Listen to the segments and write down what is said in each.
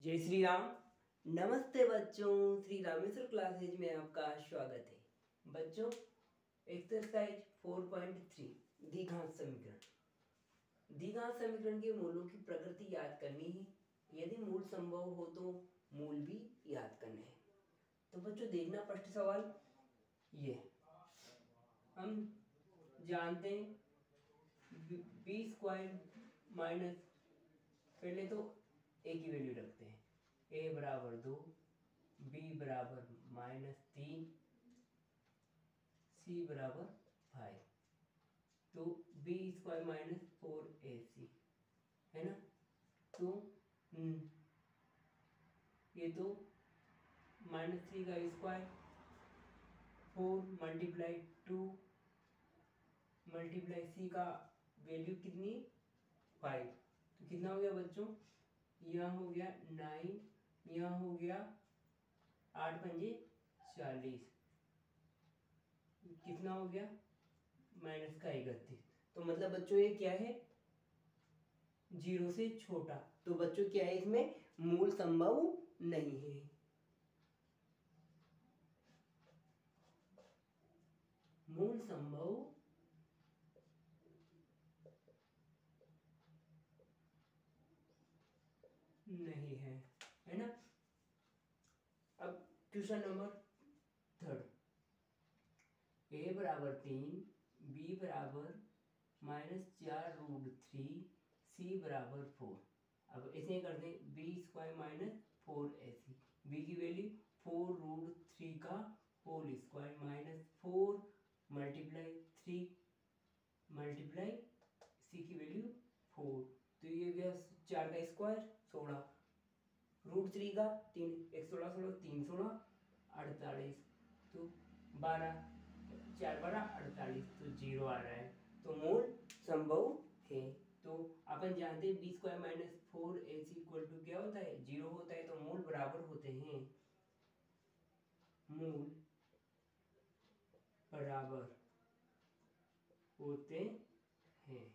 जय श्री राम। नमस्ते बच्चों, श्री रामेश्वर क्लासेज में आपका स्वागत है। बच्चों, एक्सरसाइज 4.3 द्विघात समीकरण। द्विघात समीकरण के मूलों की प्रकृति याद करनी है। यदि मूल संभव हो तो मूल भी याद करने हैं। तो बच्चों देखना, फर्स्ट सवाल ये हम जानते हैं बी स्क्वायर माइनस, पहले तो ए की वैल्यू रखते हैं। ए बराबर 2, बी बराबर -3, सी बराबर 5। तो बी स्क्वायर -4ac है ना। तो ये तो -3 का स्क्वायर, 4 मल्टीप्लाई 2 मल्टीप्लाई सी का वैल्यू कितनी, 5। तो कितना हो गया बच्चों, यहाँ हो गया 9, यहाँ हो गया 8 पंजे 40, कितना हो गया माइनस का 31। तो मतलब बच्चों ये क्या है, 0 से छोटा। तो बच्चों क्या है, इसमें मूल संभव नहीं है। मूल संभव नहीं है ना। अब क्वेश्चन नंबर 3, ए बराबर 3, बी बराबर -4√3, सी बराबर 4। अब ऐसे ही करते हैं, बी स्क्वायर -4ac, बी की वैल्यू 4√3 का whole square -4 multiply 3 multiply C की वैल्यू 4। तो ये गया 4 का स्क्वायर 16, √3 का 3, 1 16 16 3 16 48, तो 12 4 12 48, तो 0 आ रहा है। तो मूल संभव है। तो अपन जानते हैं B square -4ac equal to क्या होता है, 0 होता है। तो मूल बराबर होते हैं, मूल बराबर होते हैं।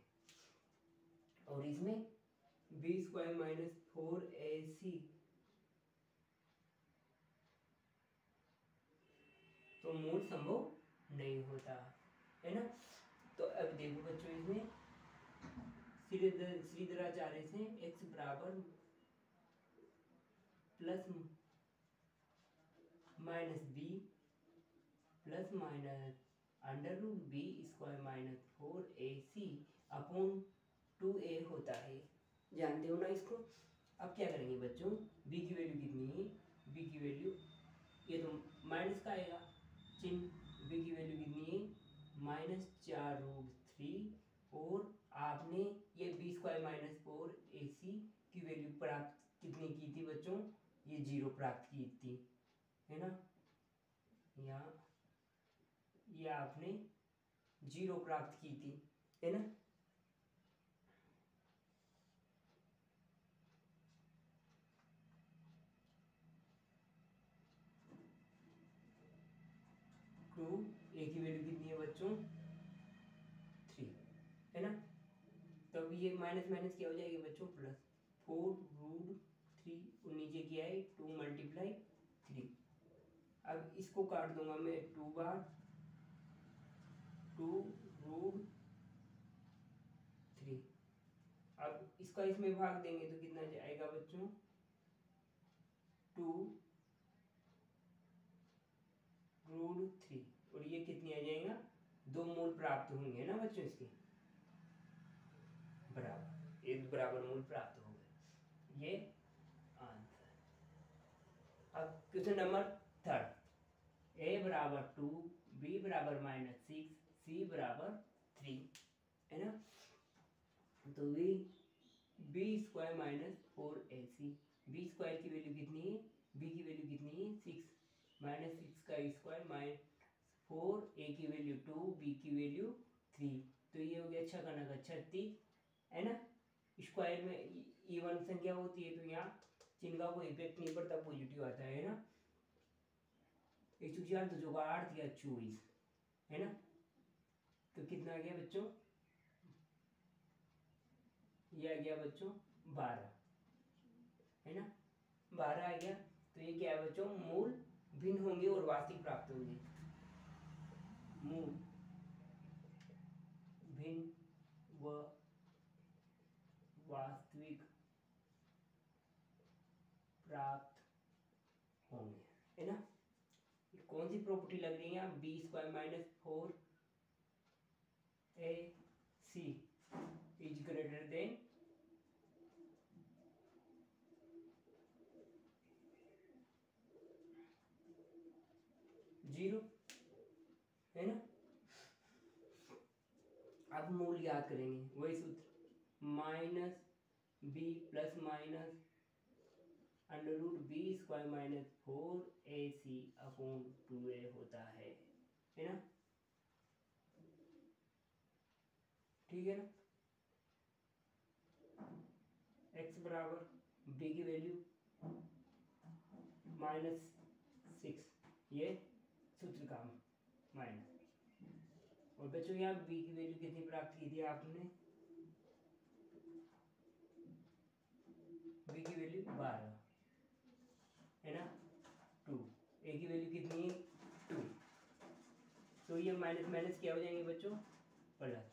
और इसमें बी स्क्वायर -4ac तो मूल संभव नहीं होता है ना। तो अब देखो बच्चों, इसमें श्रीधराचार्य से x बराबर plus minus b plus minus √b square -4ac upon 2a होता है। जानते हो ना इसको। अब क्या करेंगे बच्चों, b की वैल्यू कितनी है, b की वैल्यू ये तो माइनस का आएगा चिन्ह, b की वैल्यू कितनी है -4√3, और आपने ये बी स्क्वायर -4ac की वैल्यू प्राप्त कितनी की थी बच्चों, ये 0 प्राप्त की थी है ना। यहाँ ये आपने 0 प्राप्त की थी है ना। टू ए की वैल्यू कितनी है बच्चों, 3 है ना। तो अब ये माइनस माइनस क्या हो जाएगी बच्चों, प्लस 4√3 और नीचे क्या है 2 मल्टीप्लाई 3। अब इसको काट दूंगा मैं 2 बार, 2√3। अब इसका इसमें भाग देंगे तो कितना जाएगा बच्चों, 2√3, और ये कितनी आ जाएगा, 2 मूल प्राप्त होंगे ना बच्चों इसके बराबर, एक बराबर मूल प्राप्त हो गए। ये आंसर। अब क्वेश्चन नंबर 3, ए बराबर 2, बी बराबर -6, सी बराबर 3 है ना। तो b square -4ac, b square की वैल्यू कितनी है, बी की वैल्यू कितनी है 6, -6 का स्क्वायर -4, ए की वैल्यू 2, बी की वैल्यू 3। तो ये हो गया 6 का 36 है ना। स्क्वायर में इवन संख्या होती है तो यहाँ चिन्ह का कोई इफेक्ट नहीं पड़ता, पॉजिटिव आता है ना। 104 तो जो 8 या 24 है ना। तो कितना आ गया बच्चों, ये आ गया बच्चों 12 है ना। 12 आ गया। तो ये क्या है बच्चों, मूल भिन्न होंगे और वास्तविक प्राप्त होंगे। मूल भिन्न व वास्तविक प्राप्त होंगे, है ना। कौन सी प्रॉपर्टी लग रही है, b square minus 4ac is greater than 0, है ना। अब मूल याद करेंगे, वही सूत्र minus b plus minus under root b square minus 4ac upon 2a होता है ना। ठीक है ना। x बराबर b की वैल्यू -6, ये सूत्र का माइनस, और बच्चों यहाँ b की वैल्यू कितनी प्राप्त की थी आपने, b की वैल्यू 12, है ना। 2, a की वैल्यू कितनी है 2, तो ये माइनस माइनस क्या हो जाएंगे बच्चों, प्लस,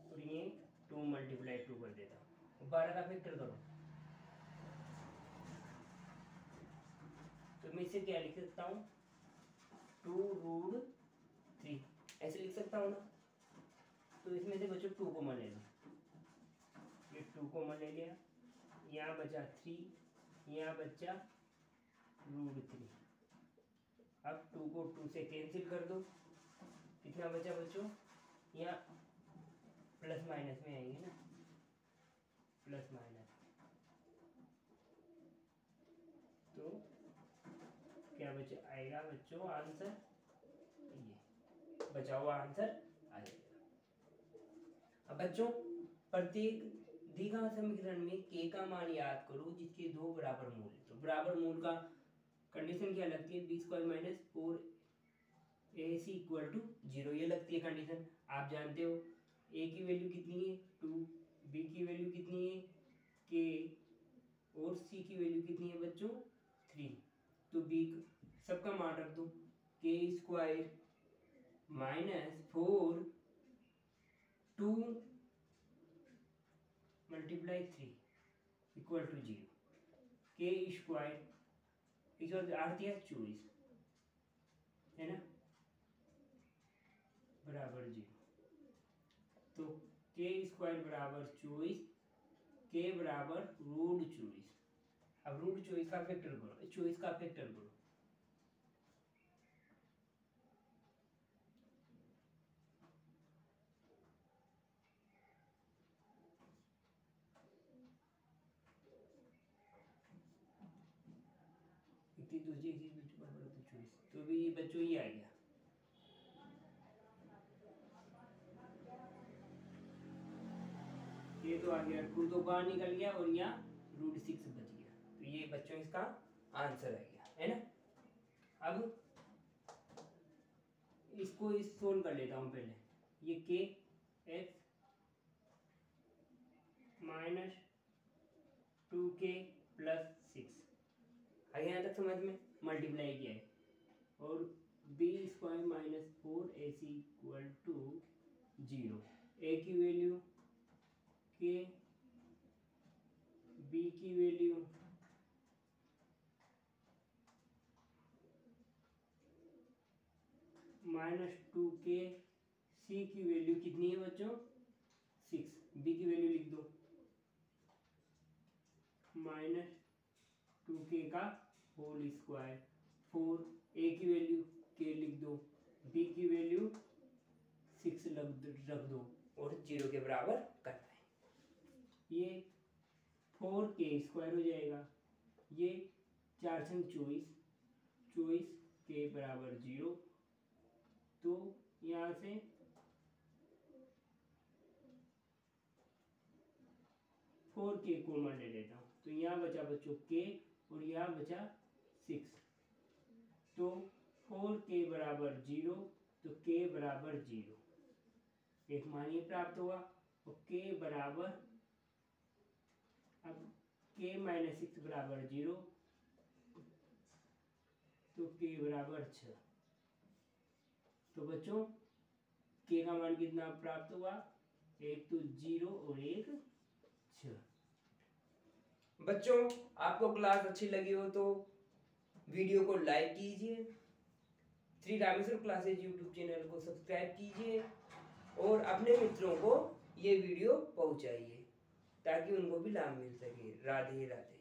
और ये 2 मल्टीप्लाई 2 कर देता हूँ, 12 का फैक्टर करो, तो मैं इसे क्या लिख सकता हूँ 2√3, ऐसे लिख सकता हूँ ना। तो इसमें से बच्चों 2 कॉमन ले लो, ये 2 कॉमन ले लिया, यहाँ बचा 3, यहाँ बचा √3। अब 2 को 2 से कैंसिल कर दो, कितना बचा बच्चों, यहाँ प्लस माइनस में आएंगे ना, प्लस माइनस, तो क्या बचा आएगा बच्चों आंसर, ये बचा हुआ आंसर आ जाएगा। अब बच्चों प्रत्येक दी गए समीकरण में k का मान याद करो जिसके 2 बराबर मूल है। तो बराबर मूल का कंडीशन क्या लगती है, b square minus 4ac equal to 0, ये लगती है कंडीशन। आप जानते हो a की वैल्यू कितनी है 2, b की वैल्यू कितनी है k, और c की वैल्यू कितनी है बच्चों 3। तो b सबका मान रख दो, k square minus 4 2 multiply 3 equal to 0, k square equal आठ दिया 24, है ना, बराबर 0। तो के स्क्वायर बराबर 24, के बराबर √24। अब √24 का फैक्टर करो, 24 का फैक्टर करो, दूसरी बराबर 24, तो भी बच्चों ये आ गया, ये तो आ गया 2 तो बाहर निकल गया और यहाँ √6 बच गया, तो ये बच्चों इसका आंसर आ गया, है ना। अब इसको इस सोल्व कर लेता हूँ पहले, ये के एक्स माइनस 2k प्लस 6 आ गया यहाँ तक समझ में, मल्टीप्लाई किया है, और b square minus 4ac equal to 0, a की वैल्यू के, बी की वैल्यू -2k, सी की वैल्यू कितनी है बच्चों 6, बी की वैल्यू लिख दो -2k का होल स्क्वायर 4, ए की वैल्यू के लिख दो, बी की वैल्यू 6 रख दो और 0 के बराबर करना है। ये 4k स्क्वायर हो जाएगा, ये 4 छंग 24, 24 के बराबर 0, तो यहाँ से 4k कॉमन ले लेता हूँ, तो यहाँ बचा बच्चों k और यहाँ बचा 6, तो 4k बराबर 0, तो k बराबर 0, एक मान ये प्राप्त हुआ, और k बराबर k माइनस 6 बराबर 0, तो k बराबर 6। तो बच्चों k का मान कितना प्राप्त हुआ, एक तो 0 और एक 6। बच्चों आपको क्लास अच्छी लगी हो तो वीडियो को लाइक कीजिए, Shri Rameshwar classes YouTube channel को सब्सक्राइब कीजिए और अपने मित्रों को ये वीडियो पहुंचाइए ताकि उनको भी लाभ मिल सके। राधे राधे।